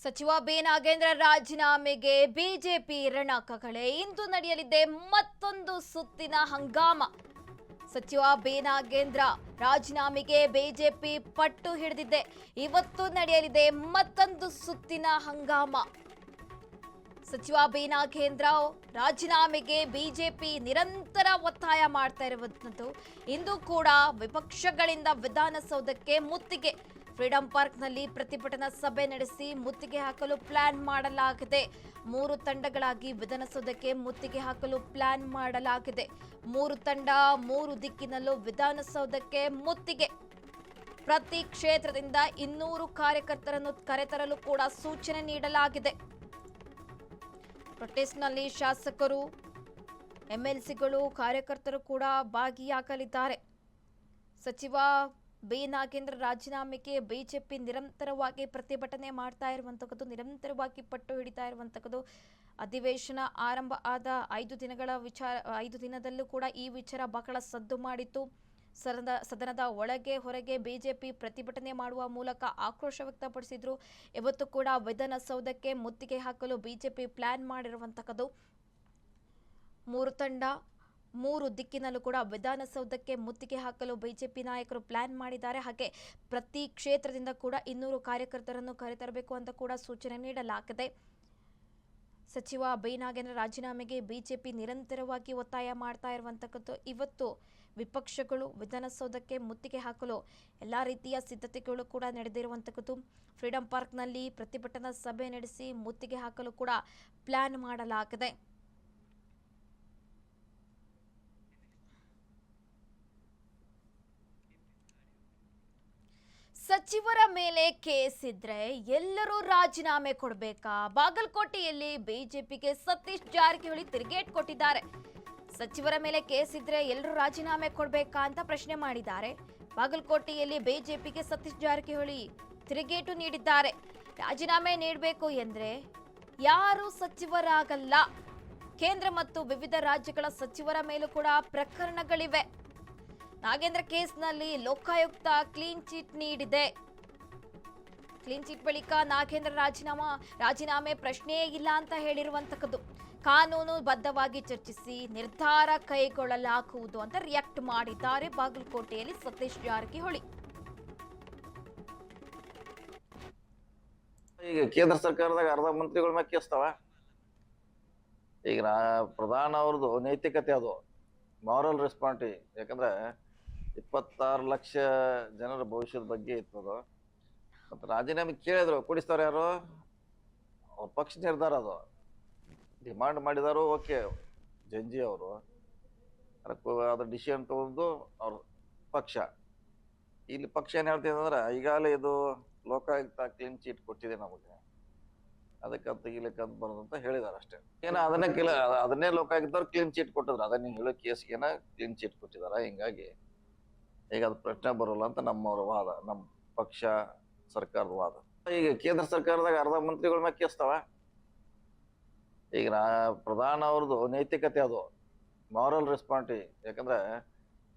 ಸಚಿವ ಬಿ ನಾಗೇಂದ್ರ ರಾಜೀನಾಮೆಗೆ ಬಿಜೆಪಿ ರಣಕಹಳೆ. ಇಂದು ನಡೆಯಲಿದೆ ಮತ್ತೊಂದು ಸುತ್ತಿನ ಹಂಗಾಮ. ಸಚಿವ ಬಿ ನಾಗೇಂದ್ರ ರಾಜೀನಾಮೆಗೆ ಬಿಜೆಪಿ ಪಟ್ಟು ಹಿಡಿದಿದೆ. ಇವತ್ತು ನಡೆಯಲಿದೆ ಮತ್ತೊಂದು ಸುತ್ತಿನ ಹಂಗಾಮ. ಸಚಿವ ಬಿ ನಾಗೇಂದ್ರ ರಾಜೀನಾಮೆಗೆ ಬಿಜೆಪಿ ನಿರಂತರ ಒತ್ತಾಯ ಮಾಡ್ತಾ ಇರುವಂತದ್ದು. ಇಂದು ಕೂಡ ವಿಪಕ್ಷಗಳಿಂದ ವಿಧಾನಸೌಧಕ್ಕೆ ಮುತ್ತಿಗೆ. ಫ್ರೀಡಂ ಪಾರ್ಕ್ನಲ್ಲಿ ಪ್ರತಿಭಟನಾ ಸಭೆ ನಡೆಸಿ ಮುತ್ತಿಗೆ ಹಾಕಲು ಪ್ಲಾನ್ ಮಾಡಲಾಗಿದೆ. 3 ತಂಡಗಳಾಗಿ ವಿಧಾನಸೌಧಕ್ಕೆ ಮುತ್ತಿಗೆ ಹಾಕಲು ಪ್ಲಾನ್ ಮಾಡಲಾಗಿದೆ. 3 ತಂಡ 3 ದಿಕ್ಕಿನಲ್ಲೂ ವಿಧಾನಸೌಧಕ್ಕೆ ಮುತ್ತಿಗೆ. ಪ್ರತಿ ಕ್ಷೇತ್ರದಿಂದ 200 ಕಾರ್ಯಕರ್ತರನ್ನು ಕರೆತರಲು ಕೂಡ ಸೂಚನೆ ನೀಡಲಾಗಿದೆ. ಪ್ರೊಟೆಸ್ಟ್ನಲ್ಲಿ ಶಾಸಕರು, ಎಂಎಲ್ಸಿಗಳು, ಕಾರ್ಯಕರ್ತರು ಕೂಡ ಭಾಗಿಯಾಗಲಿದ್ದಾರೆ. ಸಚಿವ ಬಿ ನಾಗೇಂದ್ರ ರಾಜೀನಾಮೆಗೆ ಬಿಜೆಪಿ ನಿರಂತರವಾಗಿ ಪ್ರತಿಭಟನೆ ಮಾಡ್ತಾ ಇರುವಂತದ್ದು, ನಿರಂತರವಾಗಿ ಪಟ್ಟು ಹಿಡಿತಾ ಇರುವಂತದ್ದು. ಅಧಿವೇಶನ ಆರಂಭ ಆದ 5 ದಿನದಲ್ಲೂ ಕೂಡ ಈ ವಿಚಾರ ಬಹಳ ಸದ್ದು ಮಾಡಿತ್ತು. ಸದನದ ಒಳಗೆ ಹೊರಗೆ ಬಿಜೆಪಿ ಪ್ರತಿಭಟನೆ ಮಾಡುವ ಮೂಲಕ ಆಕ್ರೋಶ ವ್ಯಕ್ತಪಡಿಸಿದ್ರು. ಇವತ್ತು ಕೂಡ ವಿಧಾನಸೌಧಕ್ಕೆ ಮುತ್ತಿಗೆ ಹಾಕಲು ಬಿಜೆಪಿ ಪ್ಲಾನ್ ಮಾಡಿರುವಂತದ್ದು. 3 ತಂಡ 3 ದಿಕ್ಕಿನಲ್ಲೂ ಕೂಡ ವಿಧಾನಸೌಧಕ್ಕೆ ಮುತ್ತಿಗೆ ಹಾಕಲು ಬಿಜೆಪಿ ನಾಯಕರು ಪ್ಲಾನ್ ಮಾಡಿದ್ದಾರೆ. ಹಾಗೆ ಪ್ರತಿ ಕ್ಷೇತ್ರದಿಂದ ಕೂಡ 200 ಕಾರ್ಯಕರ್ತರನ್ನು ಕರೆತರಬೇಕು ಅಂತ ಕೂಡ ಸೂಚನೆ ನೀಡಲಾಗಿದೆ. ಸಚಿವ ಬಿ ನಾಗೇಂದ್ರ ರಾಜೀನಾಮೆಗೆ ಬಿಜೆಪಿ ನಿರಂತರವಾಗಿ ಒತ್ತಾಯ ಮಾಡ್ತಾ ಇರುವಂತದ್ದು. ಇವತ್ತು ವಿಪಕ್ಷಗಳು ವಿಧಾನಸೌಧಕ್ಕೆ ಮುತ್ತಿಗೆ ಹಾಕಲು ಎಲ್ಲ ರೀತಿಯ ಸಿದ್ಧತೆಗಳು ಕೂಡ ನಡೆದಿರುವಂತದ್ದು. ಫ್ರೀಡಂ ಪಾರ್ಕ್ನಲ್ಲಿ ಪ್ರತಿಭಟನಾ ಸಭೆ ನಡೆಸಿ ಮುತ್ತಿಗೆ ಹಾಕಲು ಕೂಡ ಪ್ಲಾನ್ ಮಾಡಲಾಗಿದೆ. ಸಚಿವರ ಮೇಲೆ ಕೇಸ್ ಇದ್ರೆ ಎಲ್ಲರೂ ರಾಜೀನಾಮೆ ಕೊಡಬೇಕಾ? ಬಾಗಲಕೋಟೆಯಲ್ಲಿ ಬಿಜೆಪಿಗೆ ಸತೀಶ್ ಜಾರಕಿಹೊಳಿ ತಿರುಗೇಟ್ ಕೊಟ್ಟಿದ್ದಾರೆ. ಸಚಿವರ ಮೇಲೆ ಕೇಸ್ ಇದ್ರೆ ಎಲ್ಲರೂ ರಾಜೀನಾಮೆ ಕೊಡಬೇಕಾ ಅಂತ ಪ್ರಶ್ನೆ ಮಾಡಿದ್ದಾರೆ. ಬಾಗಲಕೋಟೆಯಲ್ಲಿ ಬಿಜೆಪಿಗೆ ಸತೀಶ್ ಜಾರಕಿಹೊಳಿ ತಿರುಗೇಟು ನೀಡಿದ್ದಾರೆ. ರಾಜೀನಾಮೆ ನೀಡಬೇಕು ಎಂದ್ರೆ ಯಾರು ಸಚಿವರಾಗಲ್ಲ. ಕೇಂದ್ರ ಮತ್ತು ವಿವಿಧ ರಾಜ್ಯಗಳ ಸಚಿವರ ಮೇಲೂ ಕೂಡ ಪ್ರಕರಣಗಳಿವೆ. ನಾಗೇಂದ್ರ ಕೇಸ್ನಲ್ಲಿ ಲೋಕಾಯುಕ್ತ ಕ್ಲೀನ್ ಚಿಟ್ ನೀಡಿದೆ. ಕ್ಲೀನ್ ಚಿಟ್ ಬಳಿಕ ನಾಗೇಂದ್ರ ರಾಜೀನಾಮೆ ಪ್ರಶ್ನೆಯೇ ಇಲ್ಲ ಅಂತ ಹೇಳಿರುವಂತದ್ದು. ಕಾನೂನು ಬದ್ಧವಾಗಿ ಚರ್ಚಿಸಿ ನಿರ್ಧಾರ ಕೈಗೊಳ್ಳಲಾಗುವುದು ಅಂತ ರಿಯಾಕ್ಟ್ ಮಾಡಿದ್ದಾರೆ ಬಾಗಲಕೋಟೆಯಲ್ಲಿ ಸತೀಶ್ ಜಾರಕಿಹೊಳಿ. ಈಗ ಕೇಂದ್ರ ಸರ್ಕಾರದಾಗ ಅರ್ಧ ಮಂತ್ರಿಗಳ ಮೇಲೆ ಕೇಸ್ತಾವ. ಈಗ ಪ್ರಧಾನ ಅವ್ರದ್ದು ನೈತಿಕತೆ, ಅದು ಮಾರಲ್ ರೆಸ್ಪಾನ್ಸಿಬಿಲಿಟಿ. ಯಾಕಂದ್ರೆ 26 ಲಕ್ಷ ಜನರ ಭವಿಷ್ಯದ ಬಗ್ಗೆ ಇರ್ತದ. ಮತ್ತು ರಾಜೀನಾಮೆ ಕೇಳಿದ್ರು, ಕೊಡಿಸ್ತಾರೆ ಯಾರು? ಅವ್ರ ಪಕ್ಷ ನಿರ್ಧಾರ. ಅದು ಡಿಮಾಂಡ್ ಮಾಡಿದಾರು, ಓಕೆ. ಜಂಜಿ ಅವರು ಅದ್ರ ಡಿಸಿಷನ್ ತಗೊಂಡು ಅವ್ರ ಪಕ್ಷ. ಇಲ್ಲಿ ಪಕ್ಷ ಏನು ಹೇಳ್ತಿದೆ ಅಂದ್ರೆ, ಈಗಾಗಲೇ ಇದು ಲೋಕಾಯುಕ್ತ ಕ್ಲೀನ್ ಚೀಟ್ ಕೊಟ್ಟಿದೆ ನಮಗೆ, ಅದಕ್ಕಂತ ತೆಗಿಲಿಕ್ಕಂತ ಬರೋದಂತ ಹೇಳಿದಾರೆ ಅಷ್ಟೇ. ಅದನ್ನೇ ಲೋಕಾಯುಕ್ತವ್ರು ಕ್ಲೀನ್ ಚೀಟ್ ಕೊಟ್ಟಿದ್ರು. ಅದನ್ನ ಹೇಳೋ ಕೇಸ್ಗೇನ ಕ್ಲೀನ್ ಚೀಟ್ ಕೊಟ್ಟಿದಾರ. ಹಿಂಗಾಗಿ ಈಗ ಅದು ಪ್ರಶ್ನೆ ಬರೋಲ್ಲ ಅಂತ ನಮ್ಮವ್ರ ವಾದ, ನಮ್ಮ ಪಕ್ಷ ಸರ್ಕಾರದ ವಾದ. ಈಗ ಕೇಂದ್ರ ಸರ್ಕಾರದಾಗ ಅರ್ಧ ಮಂತ್ರಿಗಳ ಮೇಲೆ ಕೇಸ್ತಾವ. ಈಗ ಪ್ರಧಾನ ಅವ್ರದ್ದು ನೈತಿಕತೆ, ಅದು ಮಾರಲ್ ರೆಸ್ಪಾನ್ಸಿಬಿಲಿಟಿ. ಯಾಕಂದ್ರೆ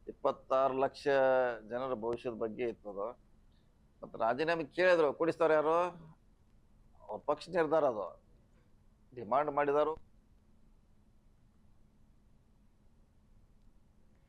26 ಲಕ್ಷ ಜನರ ಭವಿಷ್ಯದ ಬಗ್ಗೆ ಇರ್ತದ. ಮತ್ತು ರಾಜೀನಾಮೆ ಕೇಳಿದ್ರು, ಕೊಡಿಸ್ತಾರೆ ಯಾರು? ಅವ್ರ ಪಕ್ಷ ನಿರ್ಧಾರ. ಅದು ಡಿಮಾಂಡ್ ಮಾಡಿದಾರು.